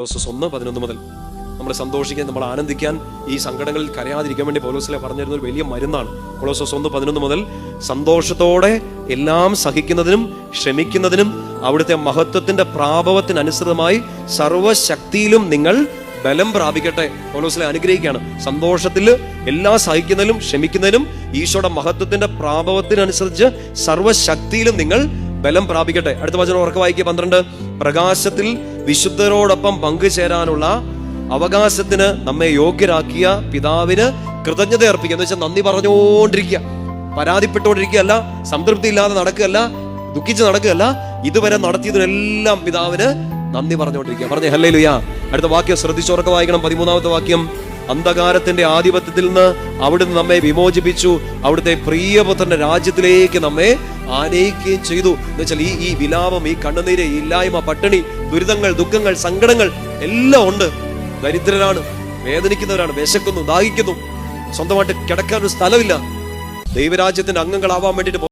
1:11 മുതൽ നമ്മൾ സന്തോഷിക്കാൻ, നമ്മൾ ആനന്ദിക്കാൻ, ഈ സങ്കടങ്ങളിൽ കരയാതിരിക്കാൻ വേണ്ടി പൗലോസിലെ പറഞ്ഞിരുന്ന ഒരു വലിയ മരുന്നാണ്. കൊളോസ്സോസ് 1:11 മുതൽ സന്തോഷത്തോടെ എല്ലാം സഹിക്കുന്നതിനും ക്ഷമിക്കുന്നതിനും അവിടുത്തെ മഹത്വത്തിന്റെ പ്രാഭവത്തിനനുസൃതമായി സർവശക്തിയിലും നിങ്ങൾ ബലം പ്രാപിക്കട്ടെ. പൗലോസിലെ അനുഗ്രഹിക്കുകയാണ്. സന്തോഷത്തിൽ എല്ലാം സഹിക്കുന്നതിലും ക്ഷമിക്കുന്നതിനും ഈശോയുടെ മഹത്വത്തിന്റെ പ്രാഭവത്തിനനുസരിച്ച് സർവശക്തിയിലും നിങ്ങൾ ബലം പ്രാപിക്കട്ടെ. അടുത്ത വചനം ഉറക്കെ വായിക്കുക. 12. പ്രകാശത്തിൽ വിശുദ്ധരോടൊപ്പം പങ്കുചേരാനുള്ള അവകാശത്തിന് നമ്മെ യോഗ്യരാക്കിയ പിതാവിന് കൃതജ്ഞത അർപ്പിക്കുക. എന്ന് വെച്ചാൽ നന്ദി പറഞ്ഞുകൊണ്ടിരിക്കുക, പരാതിപ്പെട്ടുകൊണ്ടിരിക്കുകയല്ല, സംതൃപ്തി ഇല്ലാതെ നടക്കുകയല്ല, ദുഃഖിച്ച് നടക്കുകയല്ല. ഇതുവരെ നടത്തിയതിനെല്ലാം പിതാവിന് നന്ദി പറഞ്ഞുകൊണ്ടിരിക്കുക. പറഞ്ഞേ ഹല്ലേലൂയ. അടുത്ത വാക്യം ശ്രദ്ധിച്ചുറക്കെ വായിക്കണം. 13-ാമത്തെ വാക്യം. അന്ധകാരത്തിന്റെ ആധിപത്യത്തിൽ നിന്ന് അവിടുന്ന് നമ്മെ വിമോചിപ്പിച്ചു, അവിടുത്തെ പ്രിയപുത്രന്റെ രാജ്യത്തിലേക്ക് നമ്മെ ആനയിക്കുകയും ചെയ്തു. എന്ന് വെച്ചാൽ ഈ വിലാപം, ഈ കണ്ണുനീര്, ഈ ഇല്ലായ്മ, പട്ടിണി, ദുരിതങ്ങൾ, ദുഃഖങ്ങൾ, സങ്കടങ്ങൾ എല്ലാം ഉണ്ട്. ദരിദ്രരാണ്, വേദനിക്കുന്നവരാണ്, വിശക്കുന്നു, ദാഹിക്കുന്നു, സ്വന്തമായിട്ട് കിടക്കാൻ ഒരു സ്ഥലമില്ല. ദൈവരാജ്യത്തിന്റെ അംഗങ്ങളാവാൻ വേണ്ടിയിട്ട്